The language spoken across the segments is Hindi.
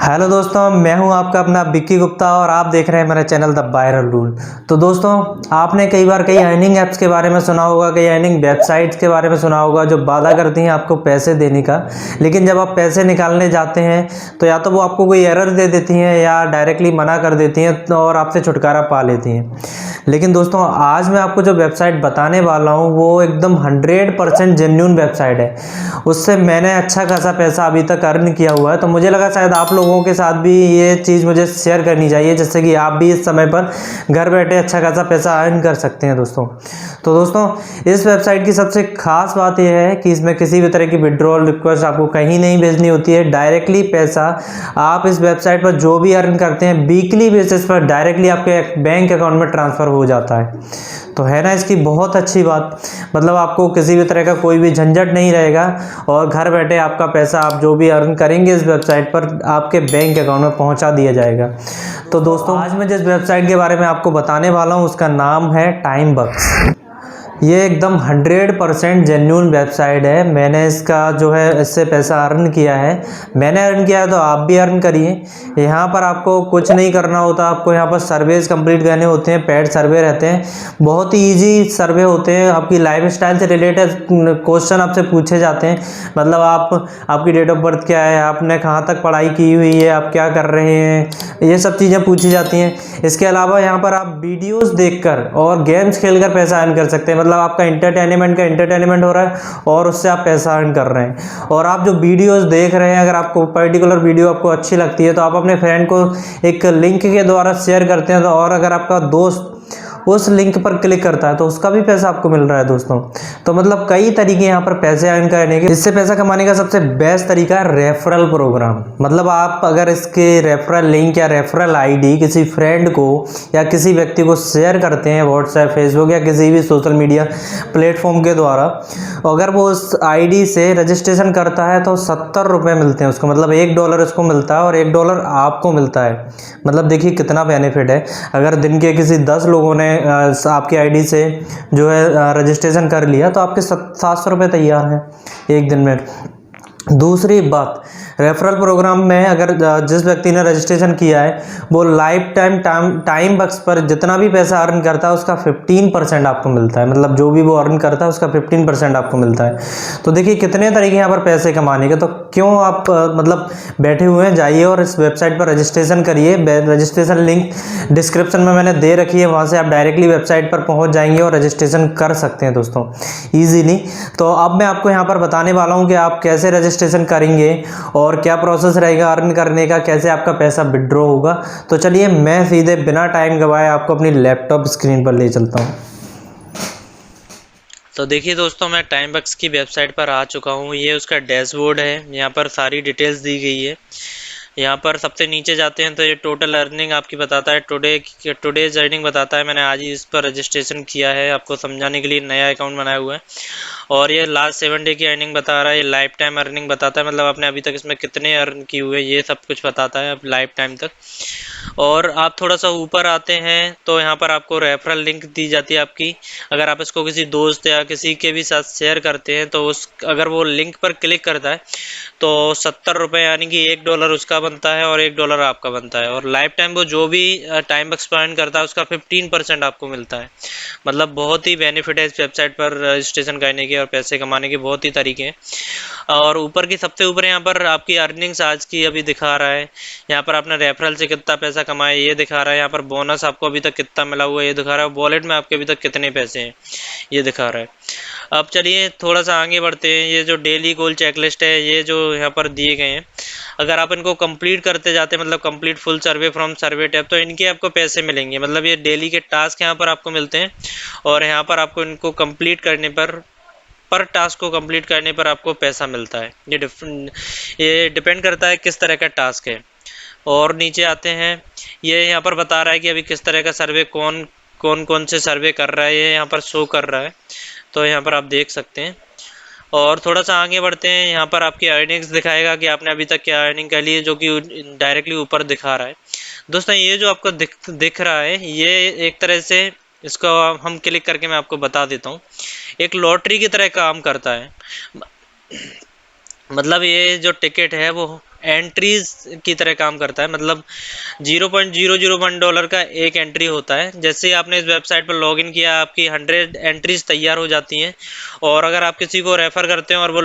हेलो दोस्तों, मैं हूं आपका अपना विक्की गुप्ता और आप देख रहे हैं मेरा चैनल द वायरल रूल। तो दोस्तों, आपने कई बार कई अर्निंग ऐप्स के बारे में सुना होगा, कई अर्निंग वेबसाइट्स के बारे में सुना होगा जो वादा करती हैं आपको पैसे देने का, लेकिन जब आप पैसे निकालने जाते हैं तो या तो वो आपको कोई एरर दे देती हैं या डायरेक्टली मना कर देती हैं और आपसे छुटकारा पा लेती हैं। लेकिन दोस्तों, आज मैं आपको जो वेबसाइट बताने वाला हूँ वो एकदम 100% जेन्युइन वेबसाइट है। उससे मैंने अच्छा खासा पैसा अभी तक अर्न किया हुआ है, तो मुझे लगा शायद आप लोगों के साथ भी ये चीज़ मुझे शेयर करनी चाहिए, जिससे कि आप भी इस समय पर घर बैठे अच्छा खासा पैसा अर्न कर सकते हैं दोस्तों। तो दोस्तों, इस वेबसाइट की सबसे खास बात यह है कि इसमें किसी भी तरह की विड्रॉल रिक्वेस्ट आपको कहीं नहीं भेजनी होती है। डायरेक्टली पैसा आप इस वेबसाइट पर जो भी अर्न करते हैं वीकली बेसिस पर डायरेक्टली आपके बैंक अकाउंट में ट्रांसफ़र हो जाता है। तो है ना इसकी बहुत अच्छी बात। मतलब आपको किसी भी तरह का कोई भी झंझट नहीं रहेगा और घर बैठे आपका पैसा आप जो भी अर्न करेंगे इस वेबसाइट पर आपके बैंक अकाउंट में पहुंचा दिया जाएगा। तो दोस्तों, आज मैं जिस वेबसाइट के बारे में आपको बताने वाला हूं उसका नाम है टाइम बक्स। ये एकदम 100% जेन्युइन वेबसाइट है। मैंने इसका जो है इससे पैसा अर्न किया है। मैंने अर्न किया है तो आप भी अर्न करिए। यहाँ पर आपको कुछ नहीं करना होता, आपको यहाँ पर सर्वेज कंप्लीट करने होते हैं, पेड सर्वे रहते हैं, बहुत ही इजी सर्वे होते हैं। आपकी लाइफस्टाइल से रिलेटेड क्वेश्चन आपसे पूछे जाते हैं। मतलब आपकी डेट ऑफ बर्थ क्या है, आपने कहाँ तक पढ़ाई की हुई है, आप क्या कर रहे हैं, ये सब चीज़ें पूछी जाती हैं। इसके अलावा यहाँ पर आप वीडियोस देखकर और गेम्स खेलकर पैसा अर्न कर सकते हैं। मतलब आपका एंटरटेनमेंट हो रहा है और उससे आप पैसा अर्न कर रहे हैं। और आप जो वीडियोस देख रहे हैं, अगर आपको पर्टिकुलर वीडियो आपको अच्छी लगती है तो आप अपने फ्रेंड को एक लिंक के द्वारा शेयर करते हैं, तो और अगर आपका दोस्त उस लिंक पर क्लिक करता है तो उसका भी पैसा आपको मिल रहा है दोस्तों। तो मतलब कई तरीके यहाँ पर पैसे अर्न करने के। इससे पैसा कमाने का सबसे बेस्ट तरीका है रेफरल प्रोग्राम। मतलब आप अगर इसके रेफरल लिंक या रेफरल आईडी किसी फ्रेंड को या किसी व्यक्ति को शेयर करते हैं व्हाट्सएप, फेसबुक या किसी भी सोशल मीडिया प्लेटफॉर्म के द्वारा, अगर वो उस आईडी से रजिस्ट्रेशन करता है तो 70 रुपये मिलते हैं उसको। मतलब $1 उसको मिलता है और $1 आपको मिलता है। मतलब देखिए कितना बेनिफिट है। अगर दिन के किसी 10 लोगों ने आपकी आईडी से जो है रजिस्ट्रेशन कर लिया तो आपके 700 रुपये तैयार हैं एक दिन में। दूसरी बात, रेफरल प्रोग्राम में अगर जिस व्यक्ति ने रजिस्ट्रेशन किया है वो लाइफ टाइम बक्स पर जितना भी पैसा अर्न करता है उसका 15% आपको मिलता है। मतलब जो भी वो अर्न करता है उसका 15% आपको मिलता है। तो देखिए कितने तरीके यहाँ पर पैसे कमाने के। तो क्यों आप मतलब बैठे हुए हैं, जाइए और इस वेबसाइट पर रजिस्ट्रेशन करिए। रजिस्ट्रेशन लिंक डिस्क्रिप्शन में मैंने दे रखी है, वहाँ से आप डायरेक्टली वेबसाइट पर पहुँच जाएंगे और रजिस्ट्रेशन कर सकते हैं दोस्तों ईजीली। तो अब मैं आपको यहाँ पर बताने वाला हूँ कि आप कैसे रजिस्ट्रेशन करेंगे और क्या प्रोसेस रहेगा अर्न करने का, कैसे आपका पैसा विड्रॉ होगा। तो चलिए मैं सीधे बिना टाइम गवाए आपको अपनी लैपटॉप स्क्रीन पर ले चलता हूँ। तो देखिए दोस्तों, मैं टाइम बक्स की वेबसाइट पर आ चुका हूँ। ये उसका डैशबोर्ड है, यहाँ पर सारी डिटेल्स दी गई है। यहाँ पर सबसे नीचे जाते हैं तो ये टोटल अर्निंग आपकी बताता है, टुडेज अर्निंग बताता है। मैंने आज ही इस पर रजिस्ट्रेशन किया है, आपको समझाने के लिए नया अकाउंट बनाया हुआ है। और ये लास्ट 7 डे की अर्निंग बता रहा है, ये लाइफ टाइम अर्निंग बताता है। मतलब आपने अभी तक इसमें कितने अर्न किए हुए ये सब कुछ बताता है अब लाइफ टाइम तक। और आप थोड़ा सा ऊपर आते हैं तो यहाँ पर आपको रेफरल लिंक दी जाती है आपकी। अगर आप इसको किसी दोस्त या किसी के भी साथ शेयर करते हैं तो अगर वो लिंक पर क्लिक करता है तो 70 रुपये यानी कि $1 उसका बनता है और $1 आपका बनता है। और लाइफ टाइम वो जो भी टाइम एक्सपेंड करता है उसका 15% आपको मिलता है। मतलब बहुत ही बेनिफिट है इस वेबसाइट पर रजिस्ट्रेशन करने के और पैसे कमाने के बहुत ही तरीके हैं। और ऊपर की सबसे ऊपर यहाँ पर आपकी अर्निंग्स आज की अभी दिखा रहा है। यहाँ पर आपने रेफरल से कितना पैसा कमाया ये दिखा रहा है। यहाँ पर बोनस आपको अभी तक कितना मिला हुआ है ये दिखा रहा है। वॉलेट में आपके अभी तक कितने पैसे हैं ये दिखा रहा है। अब चलिए थोड़ा सा आगे बढ़ते हैं। ये जो डेली गोल चेकलिस्ट है ये जो यहाँ पर दिए गए हैं, अगर आप इनको कंप्लीट करते जाते हैं, मतलब complete full survey from survey tab, तो इनके आपको पैसे मिलेंगे। मतलब ये डेली के टास्क यहाँ पर आपको मिलते हैं और यहाँ पर आपको इनको कंप्लीट करने पर टास्क को कंप्लीट करने पर आपको पैसा मिलता है। ये डिपेंड करता है किस तरह का टास्क है। और नीचे आते हैं, ये यहाँ पर बता रहा है कि अभी किस तरह का सर्वे कौन से सर्वे कर रहा है, ये यहाँ पर शो कर रहा है। तो यहाँ पर आप देख सकते हैं। और थोड़ा सा आगे बढ़ते हैं, यहाँ पर आपकी अर्निंग्स दिखाएगा कि आपने अभी तक क्या अर्निंग कर ली है, जो कि डायरेक्टली ऊपर दिखा रहा है। दोस्तों, ये जो आपको दिख रहा है ये एक तरह से, इसको हम क्लिक करके मैं आपको बता देता हूँ, एक लॉटरी की तरह काम करता है। मतलब ये जो टिकट है वो एंट्रीज की तरह काम करता है। मतलब $0.001 का एक एंट्री होता है। जैसे ही आपने इस वेबसाइट पर लॉगिन किया, आपकी 100 एंट्रीज तैयार हो जाती हैं। और अगर आप किसी को रेफर करते हैं और वो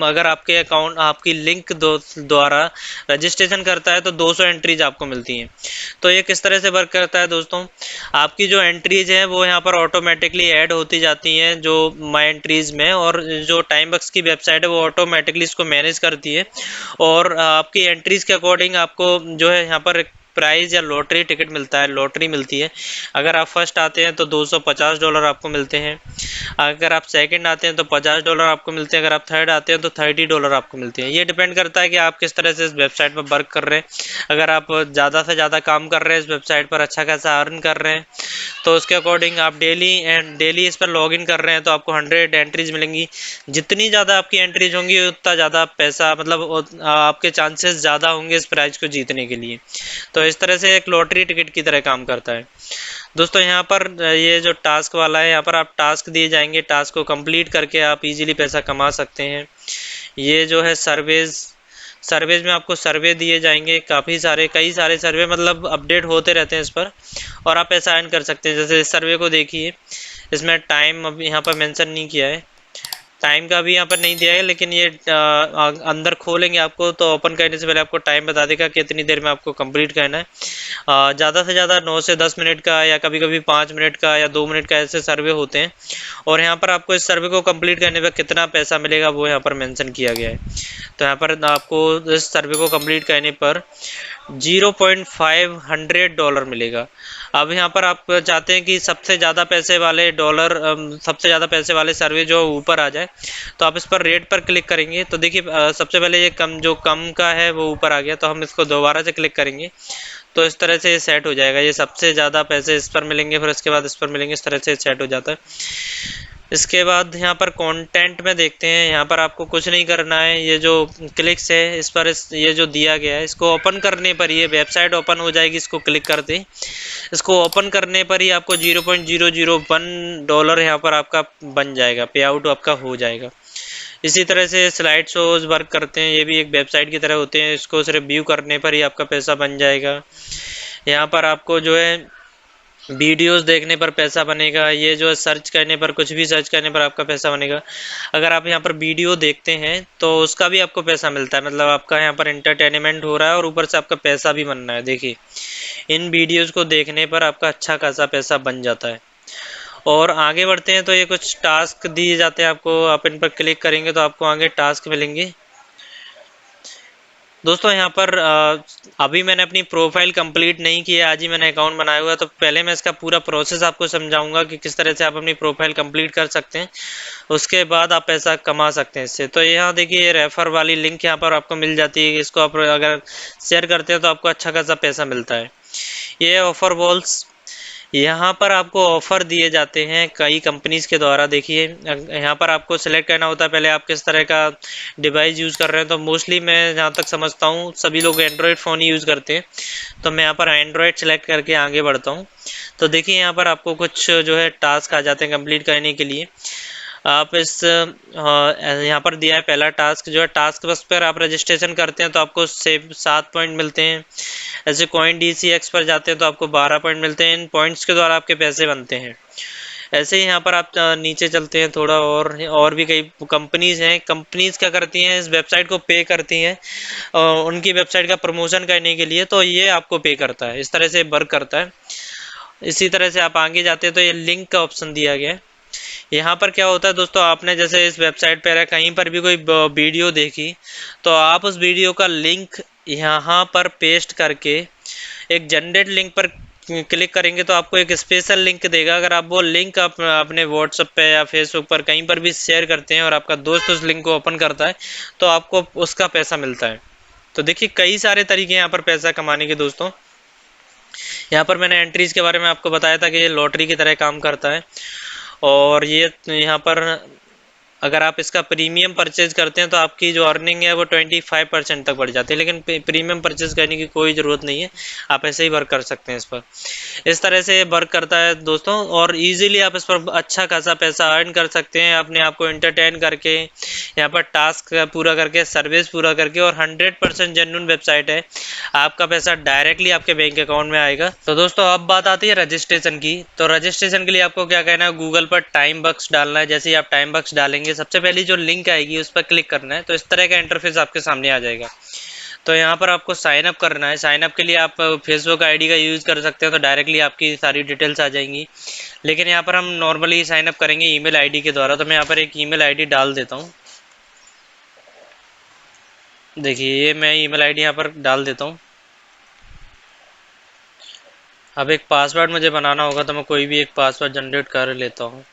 अगर आपके अकाउंट आपकी लिंक द्वारा रजिस्ट्रेशन करता है तो 200 एंट्रीज आपको मिलती हैं। तो ये किस तरह से वर्क करता है दोस्तों, आपकी जो एंट्रीज हैं वो यहाँ पर ऑटोमेटिकली ऐड होती जाती हैं जो माई एंट्रीज में, और जो टाइम बक्स की वेबसाइट है वो ऑटोमेटिकली इसको मैनेज करती है। और आपकी एंट्रीज के अकॉर्डिंग आपको जो है यहाँ पर प्राइज या लॉटरी टिकट मिलता है, लॉटरी मिलती है। अगर आप फर्स्ट आते हैं तो $250 आपको मिलते हैं। अगर आप सेकंड आते हैं तो $50 आपको मिलते हैं। अगर आप थर्ड आते हैं तो $30 आपको मिलते हैं। ये डिपेंड करता है कि आप किस तरह से इस वेबसाइट पर वर्क कर रहे हैं। अगर आप ज़्यादा से ज़्यादा काम कर रहे हैं इस वेबसाइट पर, अच्छा खासा अर्न कर रहे हैं, तो उसके अकॉर्डिंग आप डेली इस पर लॉगिन कर रहे हैं तो आपको 100 एंट्रीज मिलेंगी। जितनी ज़्यादा आपकी एंट्रीज होंगी उतना ज़्यादा पैसा, मतलब आपके चांसेस ज़्यादा होंगे इस प्राइज को जीतने के लिए। तो इस तरह से एक लॉटरी टिकट की तरह काम करता है दोस्तों। यहाँ पर ये जो टास्क वाला है, यहाँ पर आप टास्क दिए जाएंगे, टास्क को कंप्लीट करके आप इजीली पैसा कमा सकते हैं। ये जो है सर्वेज में आपको सर्वे दिए जाएंगे, कई सारे सर्वे मतलब अपडेट होते रहते हैं इस पर, और आप पैसा अर्न कर सकते हैं। जैसे इस सर्वे को देखिए, इसमें टाइम अभी यहाँ पर मेंशन नहीं किया है, टाइम का भी यहाँ पर नहीं दिया है, लेकिन ये अंदर खोलेंगे आपको तो ओपन करने से पहले आपको टाइम बता देगा कि कितनी देर में आपको कंप्लीट करना है। ज़्यादा से ज़्यादा 9 से 10 मिनट का, या कभी कभी 5 मिनट का या 2 मिनट का ऐसे सर्वे होते हैं। और यहाँ पर आपको इस सर्वे को कंप्लीट करने पर कितना पैसा मिलेगा वो यहाँ पर मेंशन किया गया है। तो यहाँ पर आपको इस सर्वे को कंप्लीट करने पर $0.500 मिलेगा। अब यहाँ पर आप चाहते हैं कि सबसे ज़्यादा पैसे वाले सर्वे जो ऊपर आ जाए, तो आप इस पर रेट पर क्लिक करेंगे तो देखिए सबसे पहले ये कम का है वो ऊपर आ गया, तो हम इसको दोबारा से क्लिक करेंगे तो इस तरह से सेट हो जाएगा। ये सबसे ज़्यादा पैसे इस पर मिलेंगे, फिर इसके बाद इस पर मिलेंगे, इस तरह से सेट हो जाता है। इसके बाद यहाँ पर कंटेंट में देखते हैं, यहाँ पर आपको कुछ नहीं करना है। ये जो क्लिक्स है इस पर ये जो दिया गया है इसको ओपन करने पर ये वेबसाइट ओपन हो जाएगी। इसको क्लिक कर दें, इसको ओपन करने पर ही आपको $0.001 यहाँ पर आपका बन जाएगा, पे आउट आपका हो जाएगा। इसी तरह से स्लाइड शोज वर्क करते हैं, ये भी एक वेबसाइट की तरह होते हैं। इसको सिर्फ व्यू करने पर ही आपका पैसा बन जाएगा। यहाँ पर आपको जो है वीडियोस देखने पर पैसा बनेगा। ये जो है सर्च करने पर, कुछ भी सर्च करने पर आपका पैसा बनेगा। अगर आप यहाँ पर वीडियो देखते हैं तो उसका भी आपको पैसा मिलता है, मतलब आपका यहाँ पर एंटरटेनमेंट हो रहा है और ऊपर से आपका पैसा भी बन रहा है। देखिए इन वीडियोस को देखने पर आपका अच्छा खासा पैसा बन जाता है। और आगे बढ़ते हैं तो ये कुछ टास्क दिए जाते हैं आपको, आप इन पर क्लिक करेंगे तो आपको आगे टास्क मिलेंगे। दोस्तों यहाँ पर अभी मैंने अपनी प्रोफाइल कंप्लीट नहीं की है, आज ही मैंने अकाउंट बनाया हुआ है, तो पहले मैं इसका पूरा प्रोसेस आपको समझाऊंगा कि किस तरह से आप अपनी प्रोफाइल कंप्लीट कर सकते हैं, उसके बाद आप पैसा कमा सकते हैं इससे। तो यहाँ देखिए ये रेफर वाली लिंक यहाँ पर आपको मिल जाती है, इसको आप अगर शेयर करते हैं तो आपको अच्छा खासा पैसा मिलता है। ये ऑफर बॉल्स, यहाँ पर आपको ऑफ़र दिए जाते हैं कई कंपनीज़ के द्वारा। देखिए यहाँ पर आपको सेलेक्ट करना होता है पहले आप किस तरह का डिवाइस यूज़ कर रहे हैं। तो मोस्टली मैं जहाँ तक समझता हूँ सभी लोग एंड्रॉयड फ़ोन ही यूज़ करते हैं, तो मैं यहाँ पर एंड्रॉयड सेलेक्ट करके आगे बढ़ता हूँ। तो देखिए यहाँ पर आपको कुछ जो है टास्क आ जाते हैं कंप्लीट करने के लिए। आप यहाँ पर दिया है पहला टास्क, जो है टास्क बस पर आप रजिस्ट्रेशन करते हैं तो आपको 7 पॉइंट मिलते हैं। ऐसे कॉइन DCX पर जाते हैं तो आपको 12 पॉइंट मिलते हैं। इन पॉइंट्स के द्वारा आपके पैसे बनते हैं। ऐसे ही यहाँ पर आप नीचे चलते हैं थोड़ा, और भी कई कंपनीज़ हैं। कंपनीज़ क्या करती हैं, इस वेबसाइट को पे करती हैं उनकी वेबसाइट का प्रमोशन करने के लिए, तो ये आपको पे करता है। इस तरह से वर्क करता है। इसी तरह से आप आगे जाते हैं तो ये लिंक का ऑप्शन दिया गया है। यहाँ पर क्या होता है दोस्तों, आपने जैसे इस वेबसाइट पर कहीं पर भी कोई वीडियो देखी तो आप उस वीडियो का लिंक यहाँ पर पेस्ट करके एक जनरेट लिंक पर क्लिक करेंगे तो आपको एक स्पेशल लिंक देगा। अगर आप वो लिंक अपने व्हाट्सएप पे या फेसबुक पर कहीं पर भी शेयर करते हैं और आपका दोस्त उस लिंक को ओपन करता है तो आपको उसका पैसा मिलता है। तो देखिए कई सारे तरीके यहाँ पर पैसा कमाने के दोस्तों। यहाँ पर मैंने एंट्रीज के बारे में आपको बताया था कि ये लॉटरी की तरह काम करता है। और ये यहाँ पर अगर आप इसका प्रीमियम परचेज करते हैं तो आपकी जो अर्निंग है वो 25% तक बढ़ जाती है, लेकिन प्रीमियम परचेज करने की कोई ज़रूरत नहीं है, आप ऐसे ही वर्क कर सकते हैं इस पर। इस तरह से वर्क करता है दोस्तों, और इजीली आप इस पर अच्छा खासा पैसा अर्न कर सकते हैं अपने आप को एंटरटेन करके, यहाँ पर टास्क पूरा करके, सर्विस पूरा करके। और 100% जेन्युइन वेबसाइट है, आपका पैसा डायरेक्टली आपके बैंक अकाउंट में आएगा। तो दोस्तों अब बात आती है रजिस्ट्रेशन की। तो रजिस्ट्रेशन के लिए आपको क्या करना है, गूगल पर टाइम बक्स डालना है। जैसे ही आप टाइम बक्स डालेंगे, सबसे पहली जो लिंक आएगी उस पर क्लिक करना है, तो इस तरह का इंटरफेस आपके सामने आ जाएगा। तो यहाँ पर आपको साइन अप करना है। साइन अप के लिए आप फेसबुक आईडी का यूज़ कर सकते हो, तो डायरेक्टली आपकी सारी डिटेल्स आ जाएंगी। लेकिन यहाँ पर हम नॉर्मली साइन अप करेंगे ईमेल आईडी के द्वारा, तो मैं यहाँ पर एक ईमेल आईडी डाल देता हूँ। देखिए ये मैं ईमेल आईडी यहाँ पर डाल देता हूँ। अब एक पासवर्ड मुझे बनाना होगा, तो मैं कोई भी एक पासवर्ड जनरेट कर लेता हूँ।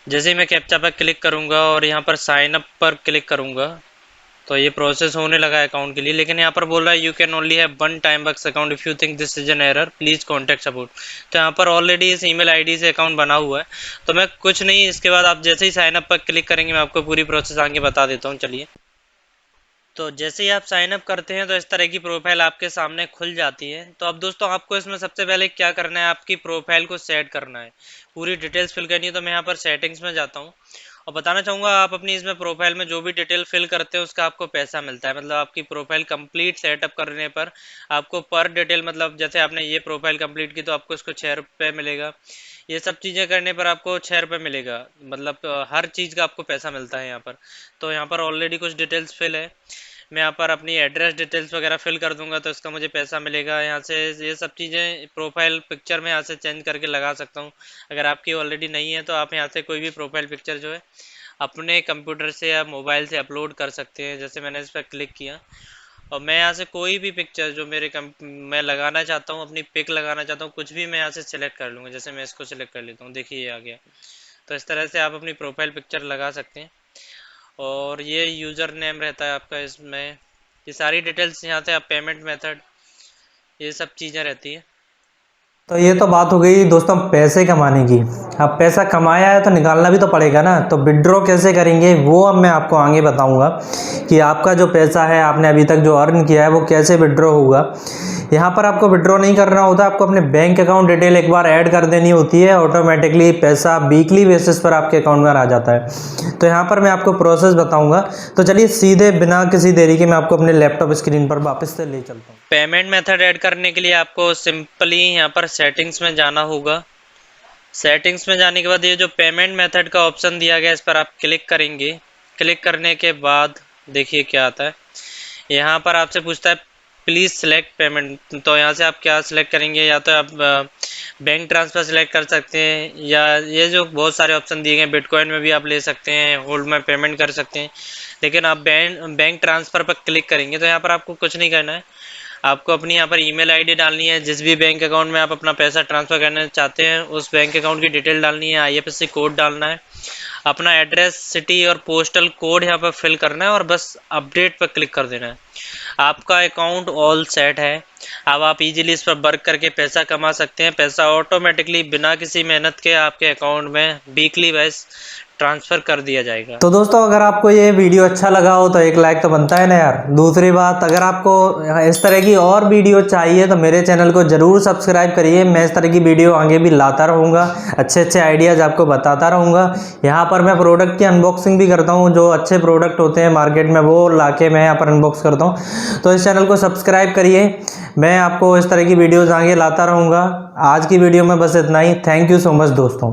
जैसे ही मैं कैप्चा पर क्लिक करूँगा और यहाँ पर साइन अप पर क्लिक करूँगा, तो ये प्रोसेस होने लगा है अकाउंट के लिए। लेकिन यहाँ पर बोल रहा है you can only have one time bucks account if you think this is an error please contact support. तो यहाँ पर ऑलरेडी इस ईमेल आईडी से अकाउंट बना हुआ है, तो मैं कुछ नहीं, इसके बाद आप जैसे ही साइन अप पर क्लिक करेंगे मैं आपको पूरी प्रोसेस आगे बता देता हूँ। चलिए, तो जैसे ही आप साइन अप करते हैं तो इस तरह की प्रोफाइल आपके सामने खुल जाती है। तो अब दोस्तों आपको इसमें सबसे पहले क्या करना है, आपकी प्रोफाइल को सेट करना है, पूरी डिटेल्स फिल करनी है। तो मैं यहाँ पर सेटिंग्स में जाता हूँ और बताना चाहूँगा, आप अपनी इसमें प्रोफाइल में जो भी डिटेल फिल करते हैं उसका आपको पैसा मिलता है। मतलब आपकी प्रोफाइल कंप्लीट सेटअप करने पर आपको पर डिटेल, मतलब जैसे आपने ये प्रोफाइल कंप्लीट की तो आपको इसको 6 रुपये मिलेगा। ये सब चीज़ें करने पर आपको 6 रुपये मिलेगा, मतलब हर चीज़ का आपको पैसा मिलता है यहाँ पर। तो यहाँ पर ऑलरेडी कुछ डिटेल्स फिल है, मैं यहाँ पर अपनी एड्रेस डिटेल्स वगैरह फिल कर दूंगा तो इसका मुझे पैसा मिलेगा यहाँ से। ये सब चीज़ें प्रोफाइल पिक्चर में यहाँ से चेंज करके लगा सकता हूँ। अगर आपकी ऑलरेडी नहीं है तो आप यहाँ से कोई भी प्रोफाइल पिक्चर जो है अपने कंप्यूटर से या मोबाइल से अपलोड कर सकते हैं। जैसे मैंने इस पर क्लिक किया और मैं यहाँ से कोई भी पिक्चर जो मैं लगाना चाहता हूँ, अपनी पिक लगाना चाहता हूँ, कुछ भी मैं यहाँ से सिलेक्ट कर लूँगा। जैसे मैं इसको सिलेक्ट कर लेता हूँ, देखिए ये आ गया। तो इस तरह से आप अपनी प्रोफाइल पिक्चर लगा सकते हैं। और ये यूज़र नेम रहता है आपका, इसमें ये सारी डिटेल्स, यहाँ से आप पेमेंट मेथड, ये सब चीज़ें रहती है। तो ये तो बात हो गई दोस्तों पैसे कमाने की। अब पैसा कमाया है तो निकालना भी तो पड़ेगा ना, तो विड्रॉ कैसे करेंगे वो अब मैं आपको आगे बताऊंगा कि आपका जो पैसा है आपने अभी तक जो अर्न किया है वो कैसे विड्रॉ होगा। यहाँ पर आपको विड्रॉ नहीं करना होता, आपको अपने बैंक अकाउंट डिटेल एक बार ऐड कर देनी होती है, ऑटोमेटिकली पैसा वीकली बेसिस पर आपके अकाउंट में आ जाता है। तो यहाँ पर मैं आपको प्रोसेस बताऊंगा। तो चलिए सीधे बिना किसी देरी के मैं आपको अपने लैपटॉप स्क्रीन पर वापस से ले चलता हूँ। पेमेंट मेथड ऐड करने के लिए आपको सिंपली यहाँ पर सेटिंग्स में जाना होगा। सेटिंग्स में जाने के बाद ये जो पेमेंट मेथड का ऑप्शन दिया गया, इस पर आप क्लिक करेंगे। क्लिक करने के बाद देखिए क्या आता है, यहाँ पर आपसे पूछता है प्लीज़ सेलेक्ट पेमेंट। तो यहाँ से आप क्या सिलेक्ट करेंगे, या तो आप बैंक ट्रांसफ़र सेलेक्ट कर सकते हैं, या ये जो बहुत सारे ऑप्शन दिए गए, बिटकॉइन में भी आप ले सकते हैं, होल्ड में पेमेंट कर सकते हैं। लेकिन आप बैंक ट्रांसफ़र पर क्लिक करेंगे तो यहाँ पर आपको कुछ नहीं करना है, आपको अपनी यहाँ पर ईमेल आईडी डालनी है। जिस भी बैंक अकाउंट में आप अपना पैसा ट्रांसफ़र करना चाहते हैं उस बैंक अकाउंट की डिटेल डालनी है, IFSC कोड डालना है, अपना एड्रेस, सिटी और पोस्टल कोड यहाँ पर फिल करना है और बस अपडेट पर क्लिक कर देना है। आपका अकाउंट ऑल सेट है। अब आप इजीली इस पर वर्क करके पैसा कमा सकते हैं। पैसा ऑटोमेटिकली बिना किसी मेहनत के आपके अकाउंट में वीकली वाइज ट्रांसफ़र कर दिया जाएगा। तो दोस्तों अगर आपको ये वीडियो अच्छा लगा हो तो एक लाइक तो बनता है ना यार। दूसरी बात, अगर आपको इस तरह की और वीडियो चाहिए तो मेरे चैनल को ज़रूर सब्सक्राइब करिए। मैं इस तरह की वीडियो आगे भी लाता रहूँगा, अच्छे अच्छे आइडियाज़ आपको बताता रहूँगा। यहाँ पर मैं प्रोडक्ट की अनबॉक्सिंग भी करता हूँ, जो अच्छे प्रोडक्ट होते हैं मार्केट में वो लाके मैं यहाँ पर अनबॉक्स करता हूँ। तो इस चैनल को सब्सक्राइब करिए, मैं आपको इस तरह की वीडियोज़ आगे लाता रहूँगा। आज की वीडियो में बस इतना ही। थैंक यू सो मच दोस्तों।